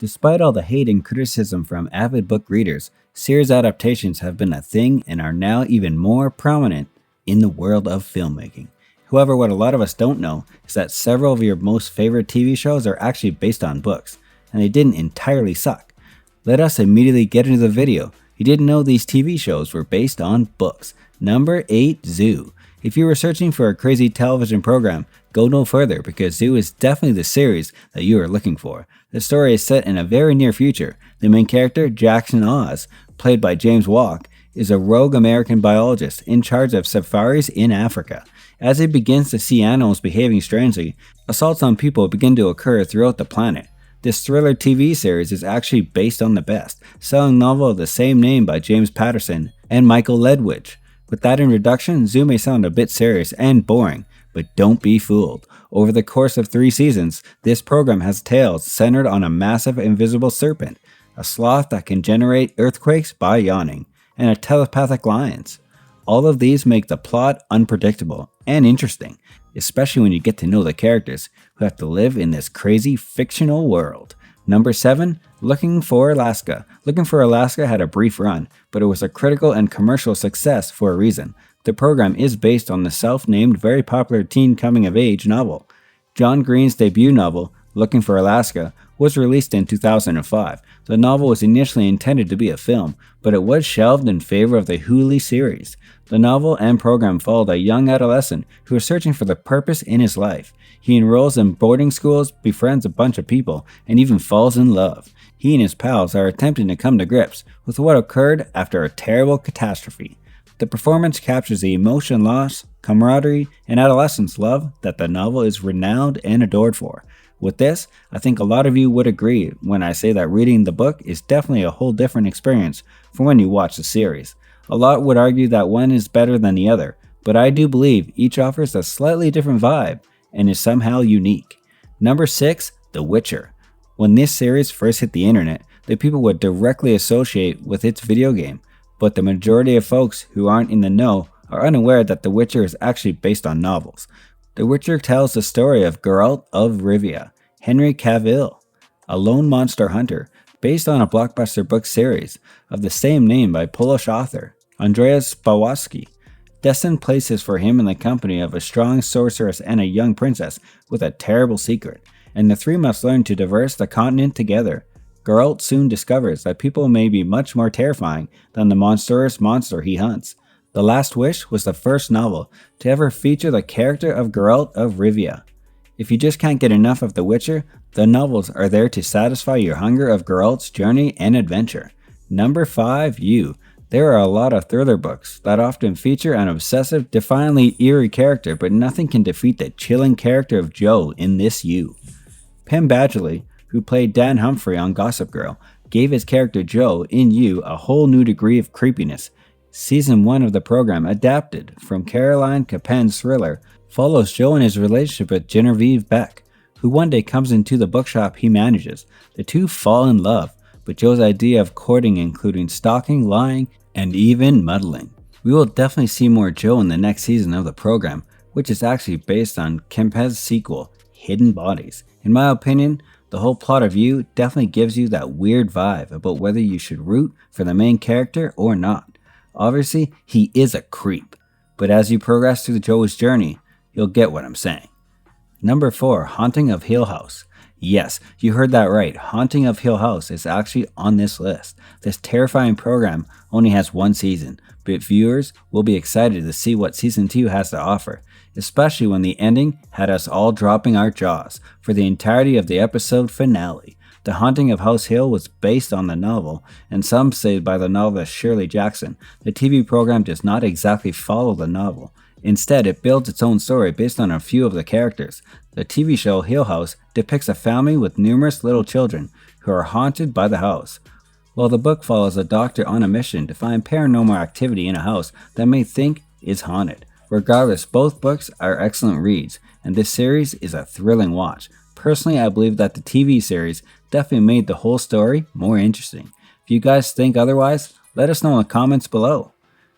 Despite all the hate and criticism from avid book readers, series adaptations have been a thing and are now even more prominent in the world of filmmaking. However, what a lot of us don't know is that several of your most favorite TV shows are actually based on books, and they didn't entirely suck. Let us immediately get into the video. You didn't know these TV shows were based on books. Number 8, Zoo. If you were searching for a crazy television program, go no further because Zoo is definitely the series that you are looking for. The story is set in a very near future. The main character, Jackson Oz, played by James Walk, is a rogue American biologist in charge of safaris in Africa. As he begins to see animals behaving strangely, assaults on people begin to occur throughout the planet. This thriller TV series is actually based on the best-selling novel of the same name by James Patterson and Michael Ledwidge. With that introduction, Zoo may sound a bit serious and boring, but don't be fooled. Over the course of 3 seasons, this program has tales centered on a massive invisible serpent, a sloth that can generate earthquakes by yawning, and a telepathic lions. All of these make the plot unpredictable and interesting, especially when you get to know the characters who have to live in this crazy fictional world. Number 7, Looking for Alaska. Looking for Alaska had a brief run, but it was a critical and commercial success for a reason. The program is based on the self-named, very popular teen coming-of-age novel. John Green's debut novel, Looking for Alaska, was released in 2005. The novel was initially intended to be a film, but it was shelved in favor of the Hulu series. The novel and program followed a young adolescent who is searching for the purpose in his life. He enrolls in boarding schools, befriends a bunch of people, and even falls in love. He and his pals are attempting to come to grips with what occurred after a terrible catastrophe. The performance captures the emotion, loss, camaraderie, and adolescence love that the novel is renowned and adored for. With this, I think a lot of you would agree when I say that reading the book is definitely a whole different experience from when you watch the series. A lot would argue that one is better than the other, but I do believe each offers a slightly different vibe and is somehow unique. Number 6, The Witcher. When this series first hit the internet, the people would directly associate with its video game, but the majority of folks who aren't in the know are unaware that The Witcher is actually based on novels. The Witcher tells the story of Geralt of Rivia, Henry Cavill, a lone monster hunter, based on a blockbuster book series of the same name by Polish author Andrzej Spawowski. Destined places for him in the company of a strong sorceress and a young princess with a terrible secret, and the three must learn to traverse the continent together. Geralt soon discovers that people may be much more terrifying than the monstrous monster he hunts. The Last Wish was the first novel to ever feature the character of Geralt of Rivia. If you just can't get enough of The Witcher, the novels are there to satisfy your hunger of Geralt's journey and adventure. Number 5, You. There are a lot of thriller books that often feature an obsessive, defiantly eerie character, but nothing can defeat the chilling character of Joe in this You. Penn Badgley, who played Dan Humphrey on Gossip Girl, gave his character Joe in You a whole new degree of creepiness. Season 1 of the program, adapted from Caroline Capen's thriller, follows Joe and his relationship with Genevieve Beck, who one day comes into the bookshop he manages. The two fall in love, but Joe's idea of courting including stalking, lying, and even muddling. We will definitely see more Joe in the next season of the program, which is actually based on Kemp's sequel, Hidden Bodies. In my opinion, the whole plot of You definitely gives you that weird vibe about whether you should root for the main character or not. Obviously, he is a creep, but as you progress through Joe's journey, you'll get what I'm saying. Number 4, Haunting of Hill House. Yes, you heard that right. Haunting of Hill House is actually on this list. This terrifying program only has 1 season, but viewers will be excited to see what season 2 has to offer, especially when the ending had us all dropping our jaws for the entirety of the episode finale. The Haunting of House Hill was based on the novel, and some say by the novelist Shirley Jackson. The TV program does not exactly follow the novel. Instead, it builds its own story based on a few of the characters. The TV show Hill House depicts a family with numerous little children who are haunted by the house, while the book follows a doctor on a mission to find paranormal activity in a house that may think is haunted. Regardless, both books are excellent reads, and this series is a thrilling watch. Personally, I believe that the TV series definitely made the whole story more interesting. If you guys think otherwise, let us know in the comments below.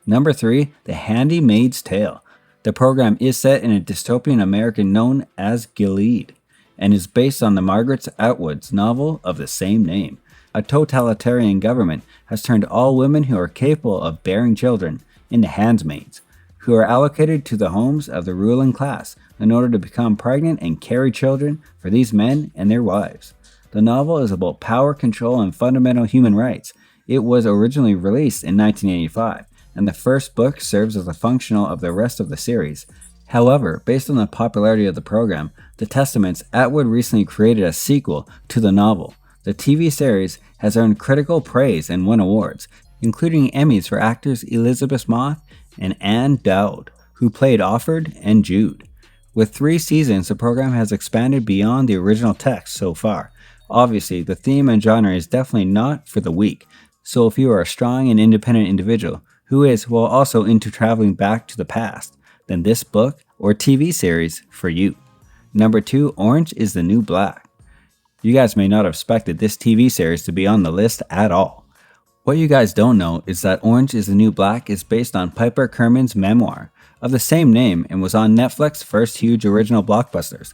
Number 3, The Handmaid's Tale. The program is set in a dystopian America known as Gilead. and is based on the Margaret Atwood's novel of the same name. A totalitarian government has turned all women who are capable of bearing children into handmaids, who are allocated to the homes of the ruling class in order to become pregnant and carry children for these men and their wives. The novel is about power, control, and fundamental human rights. It was originally released in 1985, and the first book serves as a functional of the rest of the series. However, based on the popularity of the program, The Testaments, Atwood recently created a sequel to the novel. The TV series has earned critical praise and won awards, including Emmys for actors Elizabeth Moss and Anne Dowd, who played Offord and Jude. With 3 seasons, the program has expanded beyond the original text so far. Obviously, the theme and genre is definitely not for the weak, so if you are a strong and independent individual who is, while also into traveling back to the past, then this book or TV series for you. Number 2, Orange is the New Black. You guys may not have expected this TV series to be on the list at all. What you guys don't know is that Orange is the New Black is based on Piper Kerman's memoir of the same name and was on Netflix's first huge original blockbusters.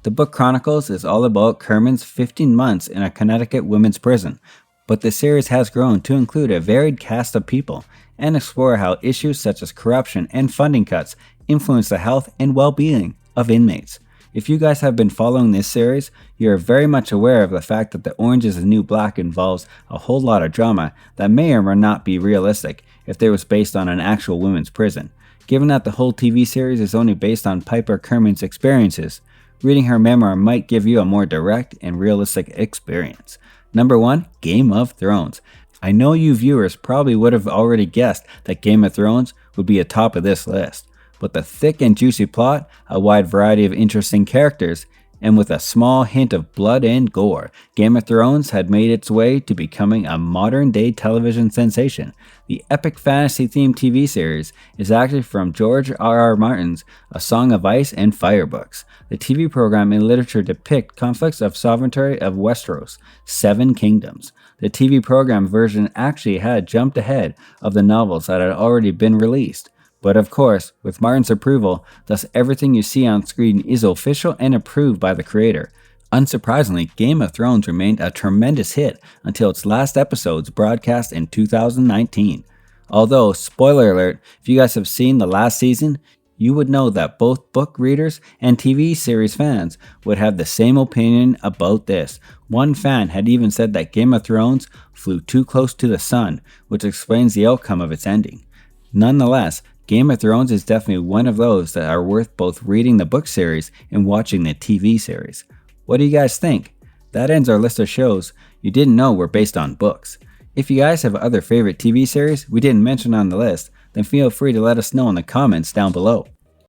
The book chronicles is all about Kerman's 15 months in a Connecticut women's prison, but the series has grown to include a varied cast of people and explore how issues such as corruption and funding cuts influence the health and well-being of inmates. If you guys have been following this series, you are very much aware of the fact that the Orange is the New Black involves a whole lot of drama that may or may not be realistic if it was based on an actual women's prison. Given that the whole TV series is only based on Piper Kerman's experiences, reading her memoir might give you a more direct and realistic experience. Number 1, Game of Thrones. I know you viewers probably would have already guessed that Game of Thrones would be atop of this list. With a thick and juicy plot, a wide variety of interesting characters, and with a small hint of blood and gore, Game of Thrones had made its way to becoming a modern-day television sensation. The epic fantasy-themed TV series is actually from George R.R. Martin's A Song of Ice and Fire books. The TV program and literature depict conflicts of sovereignty of Westeros, 7 kingdoms. The TV program version actually had jumped ahead of the novels that had already been released. But of course, with Martin's approval, thus everything you see on screen is official and approved by the creator. Unsurprisingly, Game of Thrones remained a tremendous hit until its last episodes broadcast in 2019. Although, spoiler alert, if you guys have seen the last season, you would know that both book readers and TV series fans would have the same opinion about this. One fan had even said that Game of Thrones flew too close to the sun, which explains the outcome of its ending. Nonetheless, Game of Thrones is definitely one of those that are worth both reading the book series and watching the TV series. What do you guys think? That ends our list of shows you didn't know were based on books. If you guys have other favorite TV series we didn't mention on the list, then feel free to let us know in the comments down below.